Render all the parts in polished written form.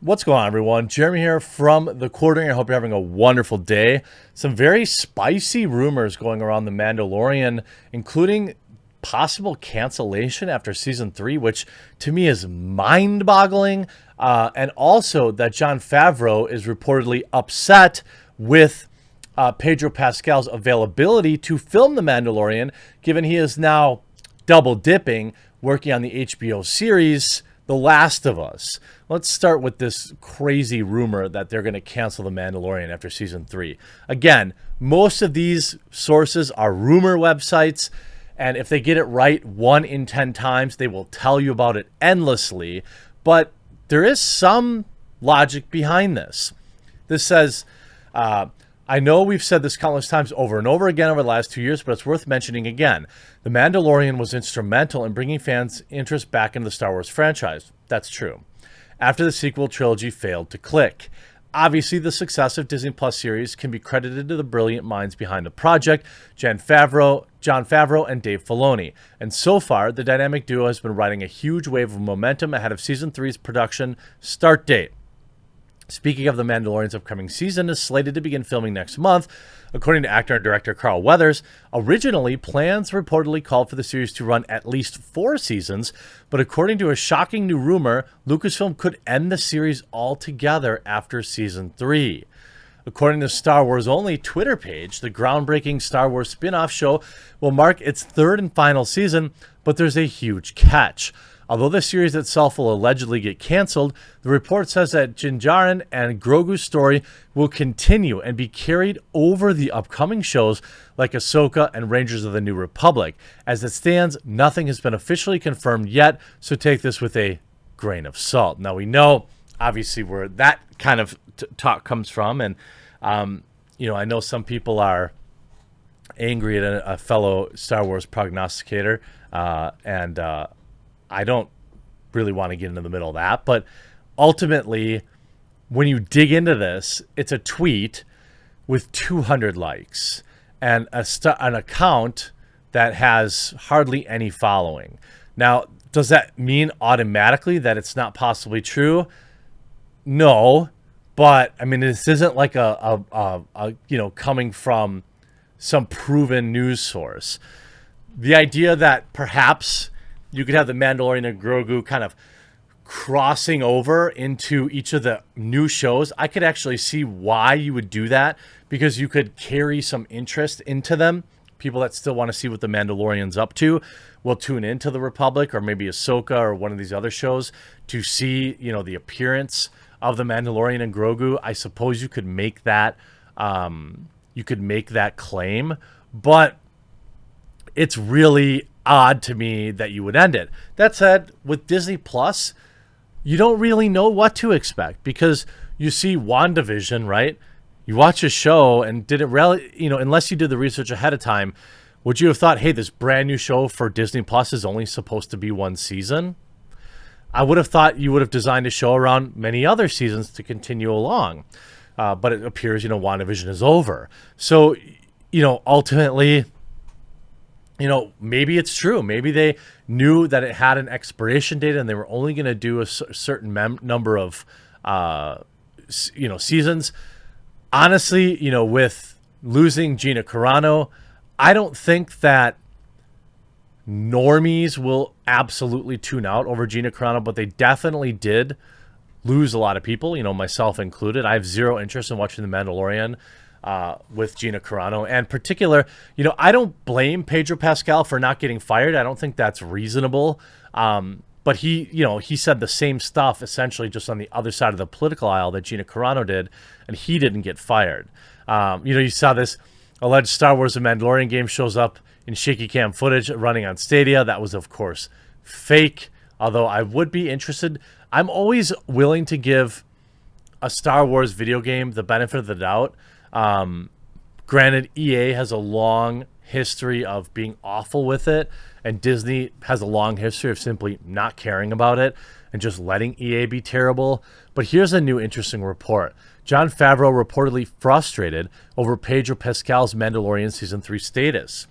What's going on, everyone? Jeremy here from The Quartering. I hope you're having a wonderful day. Some very spicy rumors going around The Mandalorian, including possible cancellation after season 3, which to me is mind-boggling. And also that Jon Favreu is reportedly upset with Pedro Pascal's availability to film The Mandalorian, given he is now double-dipping, working on the HBO series The Last of Us. Let's start with this crazy rumor that they're going to cancel The Mandalorian after season 3. Again, most of these sources are rumor websites, and if they get it right 1 in 10 times, they will tell you about it endlessly. But there is some logic behind this. This says, I know we've said this countless times over and over again over the last 2 years, but it's worth mentioning again. The Mandalorian was instrumental in bringing fans' interest back into the Star Wars franchise. That's true. After the sequel trilogy failed to click. Obviously, the success of Disney Plus series can be credited to the brilliant minds behind the project, Jon Favreu and Dave Filoni. And so far, the dynamic duo has been riding a huge wave of momentum ahead of season 3's production start date. Speaking of The Mandalorian's upcoming season, is slated to begin filming next month. According to actor and director Carl Weathers, originally plans reportedly called for the series to run at least 4 seasons, but according to a shocking new rumor, Lucasfilm could end the series altogether after season 3. According to Star Wars Only Twitter page, the groundbreaking Star Wars spin-off show will mark its 3rd and final season, but there's a huge catch. Although the series itself will allegedly get canceled, the report says that Din Djarin and Grogu's story will continue and be carried over the upcoming shows like Ahsoka and Rangers of the New Republic. As it stands, nothing has been officially confirmed yet, so take this with a grain of salt. Now, we know, obviously, where that kind of talk comes from, and, I know some people are angry at a fellow Star Wars prognosticator, and I don't really want to get into the middle of that, but ultimately, when you dig into this, it's a tweet with 200 likes and an account that has hardly any following. Now, does that mean automatically that it's not possibly true? No, but I mean, this isn't like coming from some proven news source. The idea that perhaps you could have the Mandalorian and Grogu kind of crossing over into each of the new shows. I could actually see why you would do that, because you could carry some interest into them. People that still want to see what the Mandalorian's up to will tune into the Republic or maybe Ahsoka or one of these other shows to see, the appearance of the Mandalorian and Grogu. I suppose you could make that claim, but it's really odd to me that you would end it. That said, with Disney Plus, you don't really know what to expect, because you see WandaVision, right? You watch a show, and did it really, unless you did the research ahead of time, would you have thought, hey, this brand new show for Disney Plus is only supposed to be 1 season? I would have thought you would have designed a show around many other seasons to continue along. But it appears, WandaVision is over. So, ultimately, maybe it's true. Maybe they knew that it had an expiration date and they were only going to do a certain number of, seasons. Honestly, with losing Gina Carano, I don't think that normies will absolutely tune out over Gina Carano, but they definitely did lose a lot of people, myself included. I have zero interest in watching The Mandalorian with Gina Carano. And in particular, I don't blame Pedro Pascal for not getting fired. I don't think that's reasonable. But he said the same stuff essentially just on the other side of the political aisle that Gina Carano did, and he didn't get fired. You saw this alleged Star Wars The Mandalorian game shows up in shaky cam footage running on Stadia. That was, of course, fake, although I would be interested. I'm always willing to give a Star Wars video game the benefit of the doubt. Granted, EA has a long history of being awful with it, and Disney has a long history of simply not caring about it and just letting EA be terrible. But here's a new interesting report. Jon Favreu reportedly frustrated over Pedro Pascal's Mandalorian Season 3 status.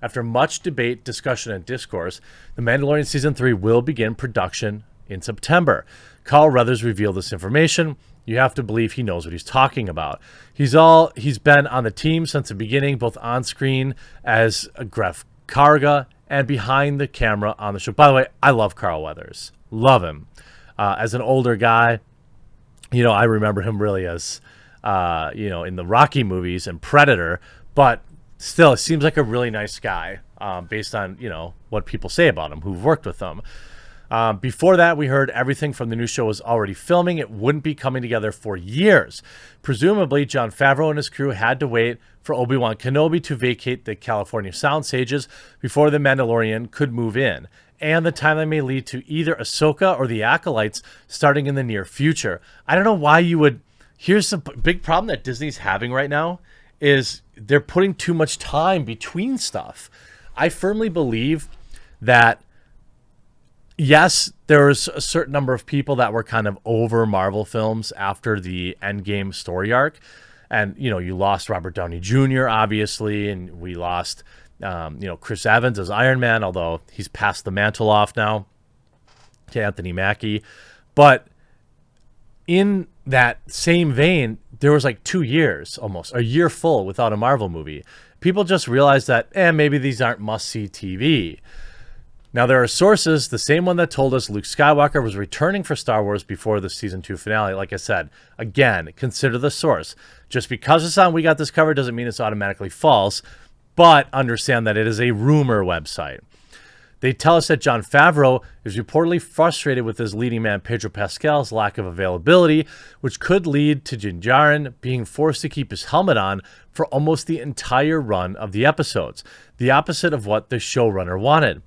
After much debate, discussion, and discourse, The Mandalorian Season 3 will begin production in September. Carl Weathers revealed this information. You have to believe he knows what he's talking about. He's been on the team since the beginning, both on screen as Gref Karga and behind the camera on the show. By the way, I love Carl Weathers. Love him. As an older guy, I remember him really as, in the Rocky movies and Predator, but still, it seems like a really nice guy based on, what people say about him who've worked with him. Before that, we heard everything from the new show was already filming. It wouldn't be coming together for years. Presumably, Jon Favreu and his crew had to wait for Obi-Wan Kenobi to vacate the California sound stages before The Mandalorian could move in. And the timeline may lead to either Ahsoka or the Acolytes starting in the near future. I don't know why you would... Here's the big problem that Disney's having right now is they're putting too much time between stuff. I firmly believe that yes, there was a certain number of people that were kind of over Marvel films after the Endgame story arc. And, you lost Robert Downey Jr., obviously, and we lost, Chris Evans as Iron Man, although he's passed the mantle off now to Anthony Mackie. But in that same vein, there was like 2 years, almost, a year full without a Marvel movie. People just realized that, maybe these aren't must-see TV. Now, there are sources, the same one that told us Luke Skywalker was returning for Star Wars before the Season 2 finale. Like I said, again, consider the source. Just because it's on We Got This Covered doesn't mean it's automatically false, but understand that it is a rumor website. They tell us that Jon Favreu is reportedly frustrated with his leading man Pedro Pascal's lack of availability, which could lead to Din Djarin being forced to keep his helmet on for almost the entire run of the episodes, the opposite of what the showrunner wanted.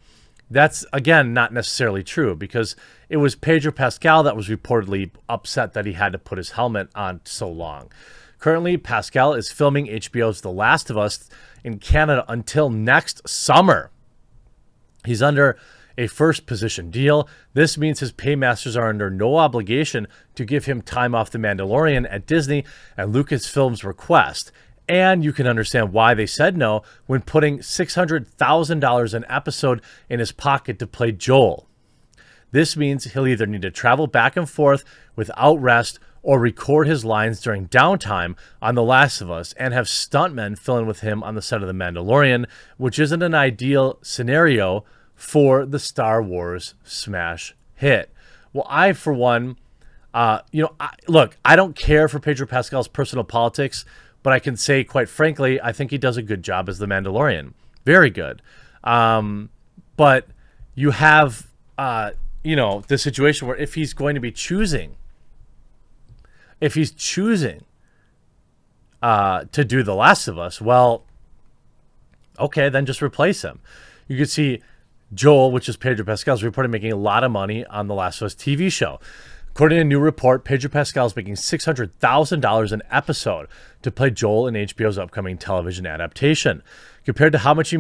That's, again, not necessarily true because it was Pedro Pascal that was reportedly upset that he had to put his helmet on so long. Currently, Pascal is filming HBO's The Last of Us in Canada until next summer. He's under a first position deal. This means his paymasters are under no obligation to give him time off The Mandalorian at Disney at Lucasfilm's request. And you can understand why they said no when putting $600,000 an episode in his pocket to play Joel. This means he'll either need to travel back and forth without rest or record his lines during downtime on The Last of Us and have stuntmen fill in with him on the set of The Mandalorian, which isn't an ideal scenario for the Star Wars smash hit. Well, I, for one, look, I don't care for Pedro Pascal's personal politics, but I can say, quite frankly, I think he does a good job as the Mandalorian. Very good. But you have, the situation where if he's choosing to do The Last of Us, well, okay, then just replace him. You could see Joel, which is Pedro Pascal's, reported making a lot of money on The Last of Us TV show. According to a new report, Pedro Pascal is making $600,000 an episode to play Joel in HBO's upcoming television adaptation. Compared to how much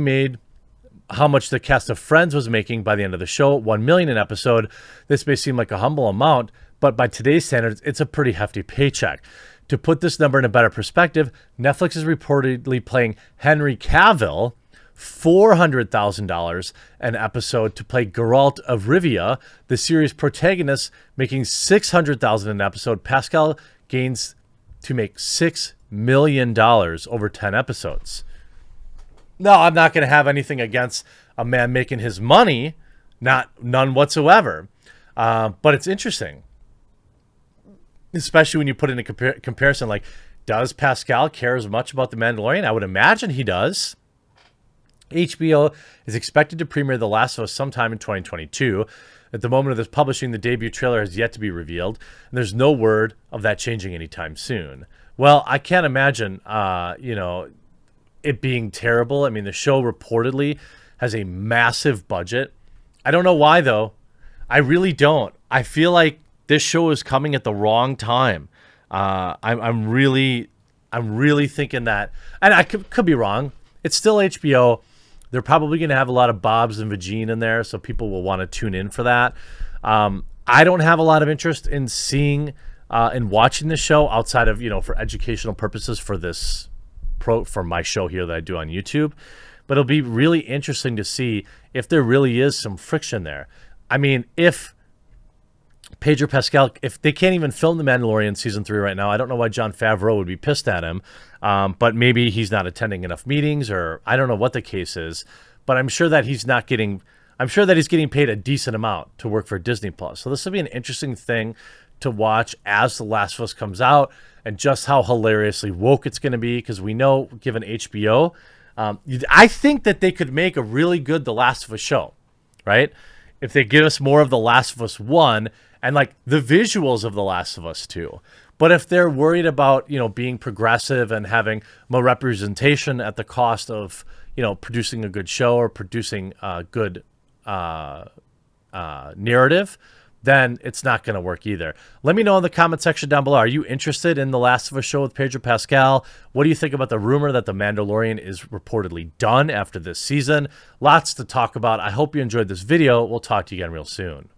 the cast of Friends was making by the end of the show, $1 million an episode, this may seem like a humble amount, but by today's standards, it's a pretty hefty paycheck. To put this number in a better perspective, Netflix is reportedly paying Henry Cavill $400,000 an episode to play Geralt of Rivia, the series protagonist, making $600,000 an episode. Pascal gains to make $6 million over 10 episodes. No, I'm not going to have anything against a man making his money, none whatsoever. But it's interesting, especially when you put in a comparison. Like, does Pascal care as much about The Mandalorian? I would imagine he does. HBO is expected to premiere The Last of Us sometime in 2022. At the moment of this publishing, the debut trailer has yet to be revealed, and there's no word of that changing anytime soon. Well, I can't imagine, it being terrible. I mean, the show reportedly has a massive budget. I don't know why, though. I really don't. I feel like this show is coming at the wrong time. I'm really thinking that, and I could be wrong. It's still HBO. They're probably going to have a lot of Bobs and Vagine in there, so people will want to tune in for that. I don't have a lot of interest in seeing and watching this show outside of, for educational purposes for my show here that I do on YouTube. But it'll be really interesting to see if there really is some friction there. I mean, if Pedro Pascal, if they can't even film The Mandalorian season 3 right now, I don't know why Jon Favreu would be pissed at him. But maybe he's not attending enough meetings, or I don't know what the case is. But I'm sure that he's getting paid a decent amount to work for Disney Plus. So this will be an interesting thing to watch as The Last of Us comes out, and just how hilariously woke it's going to be. Because we know, given HBO, I think that they could make a really good The Last of Us show, right? If they give us more of The Last of Us 1 and like the visuals of The Last of Us 2. But if they're worried about, being progressive and having more representation at the cost of, producing a good show or producing a good narrative, then it's not going to work either. Let me know in the comment section down below. Are you interested in The Last of Us show with Pedro Pascal? What do you think about the rumor that The Mandalorian is reportedly done after this season? Lots to talk about. I hope you enjoyed this video. We'll talk to you again real soon.